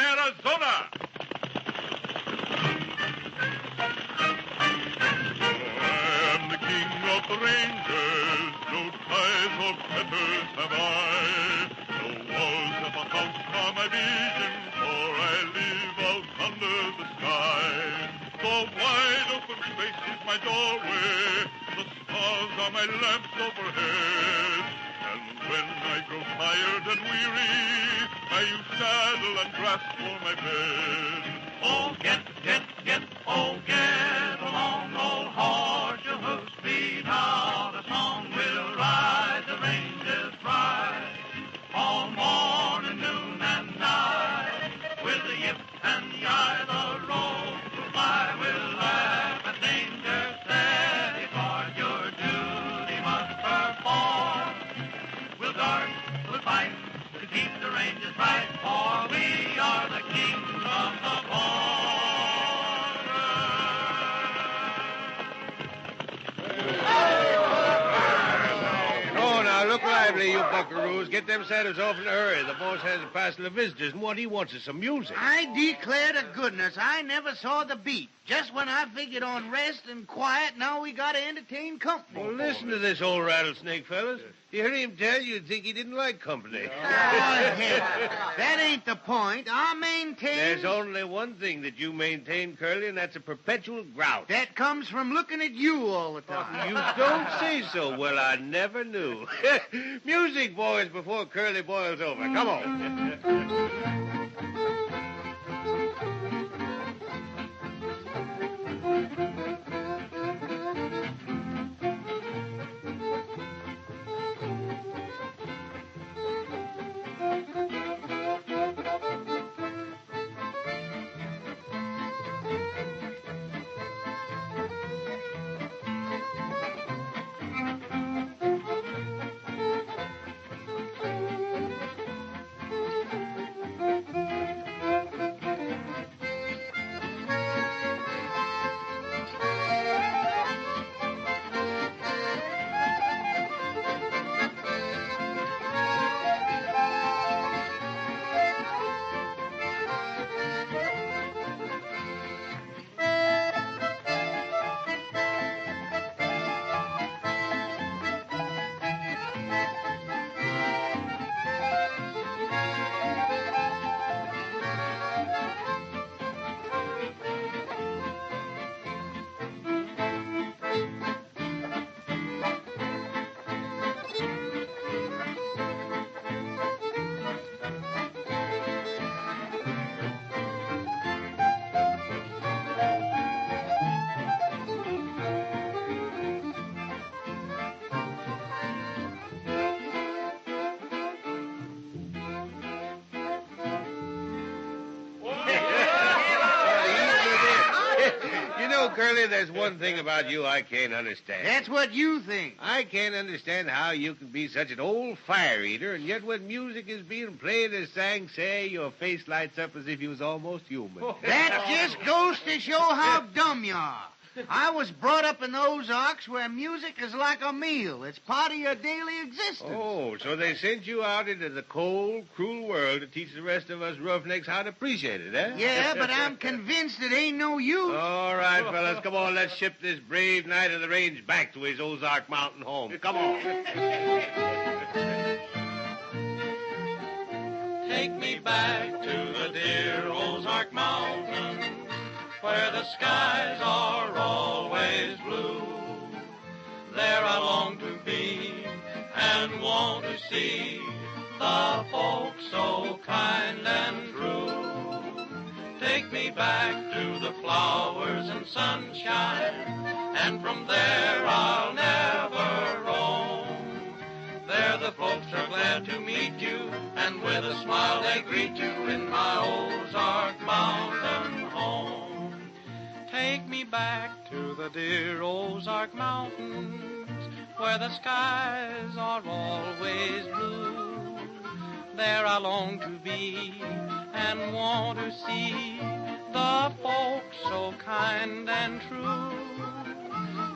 Arizona. I am the king of the ranges. No ties or fetters have I. No walls of a house are my vision, for I live out under the sky. The wide open space is my doorway. The stars are my lamps overhead. And when I grow tired and weary, I use saddle and grass for my bed. Oh, get along, old horse, your hoofs beat out. A song will ride, the ranges ride. All morning, noon, and night. With the yip and the eye, the road will fly. We'll laugh at danger steady, for your duty must perform. We'll guard, we'll fight, to keep the ranges bright, for we are the kings of the border. Oh, now, look lively, you buckaroos. Get them saddles off in a hurry. The boss has a parcel of visitors, and what he wants is some music. I declare to goodness, I never saw the beat. Just when I figured on rest and quiet, now we got to entertain company. Well, listen to this old rattlesnake, fellas. You hear him tell you'd think he didn't like company. Oh, heck. That ain't the point. I maintain... There's only one thing that you maintain, Curly, and that's a perpetual grouch. That comes from looking at you all the time. You don't say so. Well, I never knew. Music, boys, before Curly boils over. Come on. Curly, there's one thing about you I can't understand. That's what you think. I can't understand how you can be such an old fire eater, and yet when music is being played or sang, say, your face lights up as if you was almost human. That just goes to show how dumb you are. I was brought up in the Ozarks where music is like a meal. It's part of your daily existence. Oh, so they sent you out into the cold, cruel world to teach the rest of us roughnecks how to appreciate it, eh? Yeah, but I'm convinced it ain't no use. All right, fellas, come on. Let's ship this brave knight of the range back to his Ozark mountain home. Come on. Take me back to the dear Ozark Mountains, where the skies are always blue. There I long to be and want to see the folks so kind and true. Take me back to the flowers and sunshine, and from there I'll never roam. There the folks are glad to meet you, and with a smile they greet you in my Ozark Mountain home. Take me back to the dear Ozark Mountains, where the skies are always blue. There I long to be and want to see the folks so kind and true.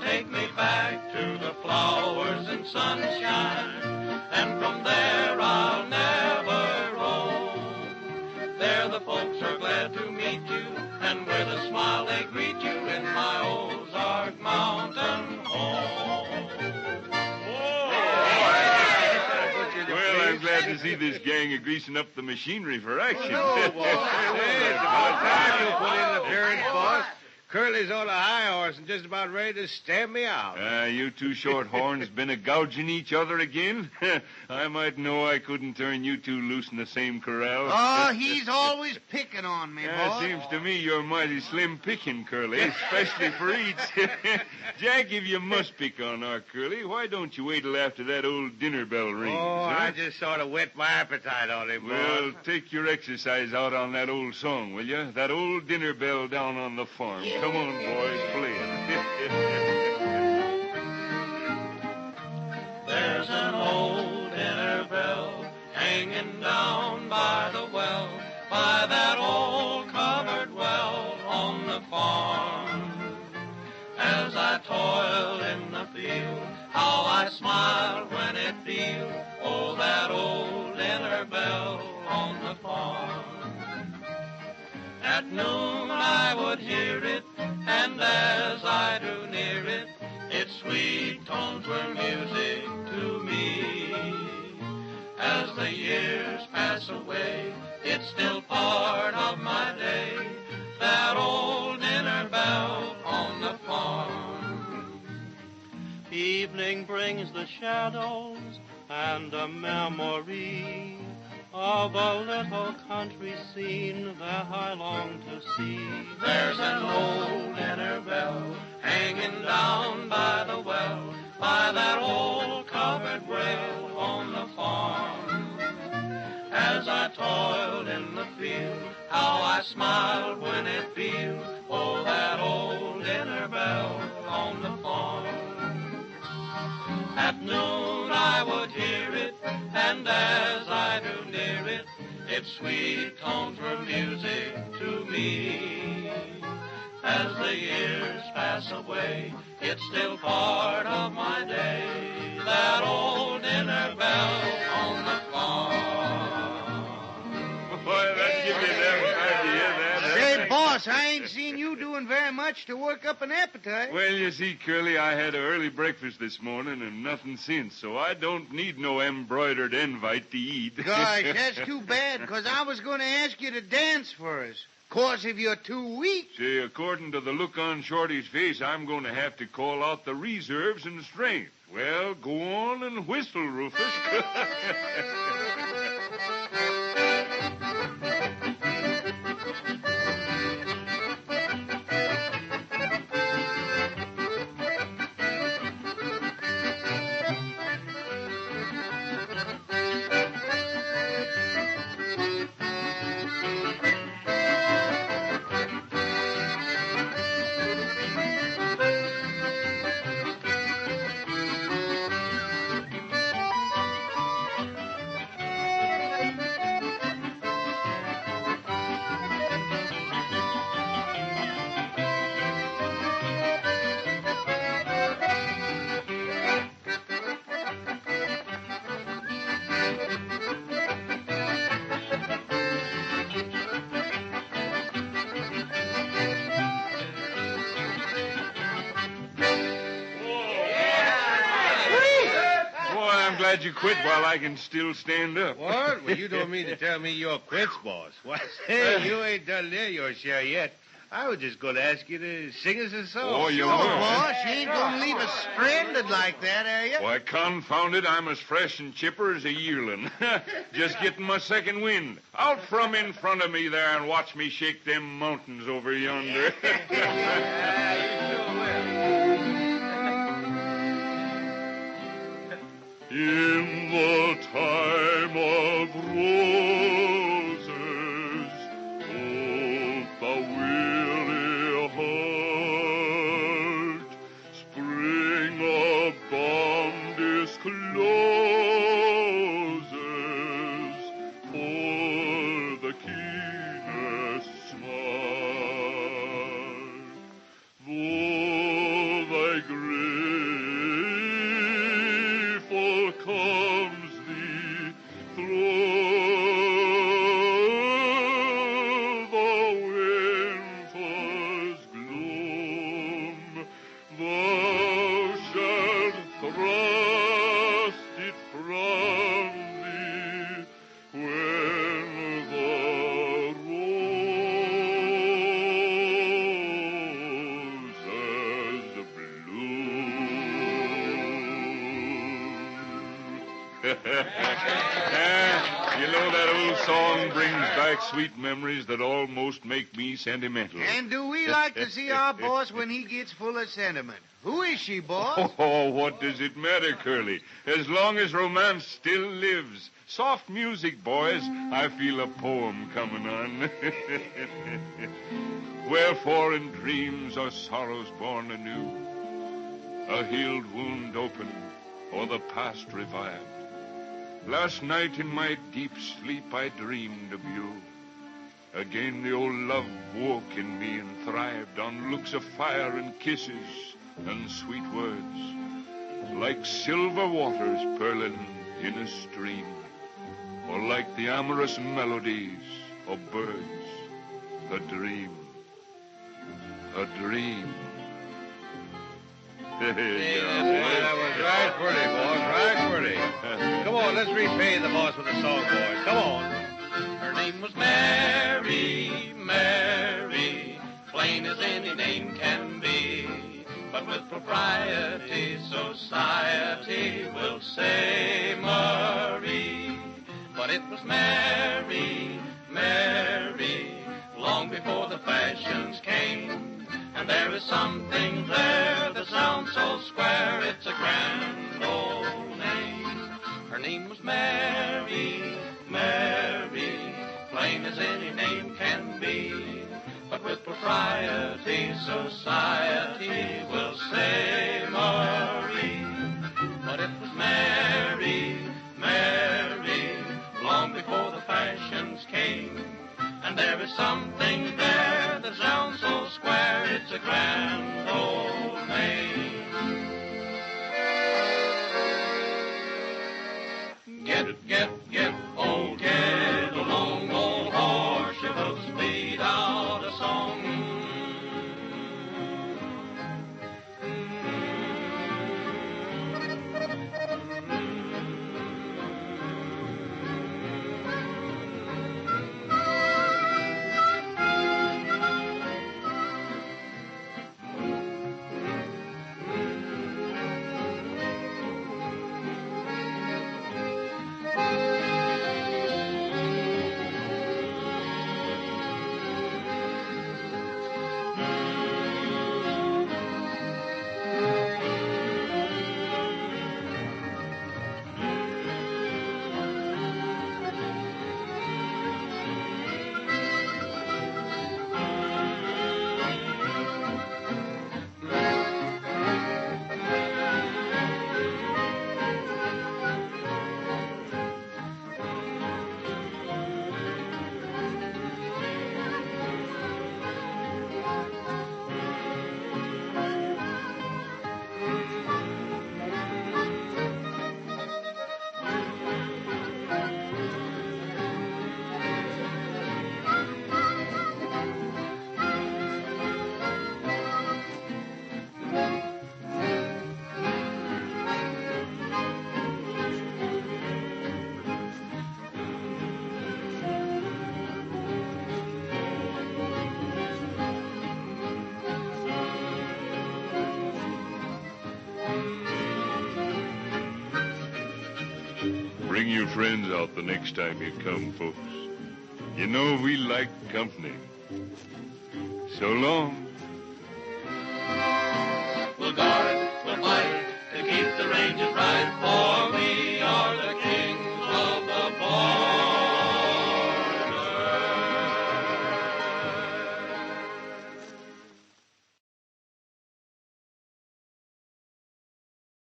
Take me back to the flowers and sunshine, and from there I'll never roam. There the folks are glad to meet you, and with a smile they greet you in my Ozark Mountain home. Well, I'm glad to see this gang of greasing up the machinery for action. No, boss. Hey, it's about time you put in an appearance, boss. Curley's on a high horse and just about ready to stamp me out. You two shorthorns been a-gouging each other again? I might know I couldn't turn you two loose in the same corral. Oh, he's always picking on me, boss. Seems to me you're mighty slim picking, Curly, especially for eats. Jack, if you must pick on our Curly, why don't you wait till after that old dinner bell rings? Oh, huh? I just sort of whet my appetite on him, boss. Well, take your exercise out on that old song, will you? That old dinner bell down on the farm. Come on, boys, play it. There's an old dinner bell hanging down by the well, by that old covered well on the farm. As I toil in the field, how I smile when it peals, oh, that old dinner bell on the farm. At noon I would hear it, and as I drew near it, its sweet tones were music to me. As the years pass away, it's still part of my day, that old dinner bell on the farm. Evening brings the shadows and a memory of a little country scene that I long to see. There's an old dinner bell hanging down by the well, by that old covered rail on the farm. As I toiled in the field, how I smiled when it pealed, oh, that old dinner bell on the farm. At noon I would hear it, and as I drew near it, its sweet tones were music to me. As the years pass away, it's still part of my day, that old dinner bell on the farm. Boy, that gives you that idea, that. Say, boss, I ain't seen you doing very much to work up an appetite. Well, you see, Curly, I had an early breakfast this morning and nothing since, so I don't need no embroidered invite to eat. Gosh, that's too bad, because I was going to ask you to dance for us. Of course, if you're too weak. See, according to the look on Shorty's face, I'm going to have to call out the reserves and strength. Well, go on and whistle, Rufus. Glad you quit while I can still stand up. What? Well, you don't mean to tell me you're quits, boss. What? Hey, you ain't done near your share yet. I was just going to ask you to sing us a song. Oh, you No, are? boss, you ain't going to leave us stranded like that, are you? Why, confound it, I'm as fresh and chipper as a yearling. Just getting my second wind. Out from in front of me there and watch me shake them mountains over yonder. In the time of roses, oh, the weary heart, spring upon discloses for the keenest smile. Though thy grief comes thee through You know, that old song brings back sweet memories that almost make me sentimental. And do we like to see our boss when he gets full of sentiment? Who is she, boss? Oh, what does it matter, Curly? As long as romance still lives. Soft music, boys. I feel a poem coming on. Wherefore in dreams are sorrows born anew, a healed wound opened, or the past revived. Last night in my deep sleep I dreamed of you. Again the old love woke in me and thrived on looks of fire and kisses and sweet words, like silver waters purling in a stream, or like the amorous melodies of birds. A dream. A dream. That was right pretty, boss, right pretty. Come on, let's repay the boss with a song, boys. Come on. Her name was Mary, Mary, plain as any name can be. But with propriety, society will say Marie. But it was Mary, Mary, long before the fashions came. And there is something there that sounds so square, it's a grand old name. Her name was Mary, Mary, plain as any name can be. But with propriety, society will say Marie. But it was Mary, Mary, long before the fashions came. And there is something there that sounds so square, it's a grand old name. Get, oh, get along, old horse, your hoofs beat out a song. Bring your friends out the next time you come, folks. You know we like company. So long. We'll guard, we'll fight to keep the ranges right for we.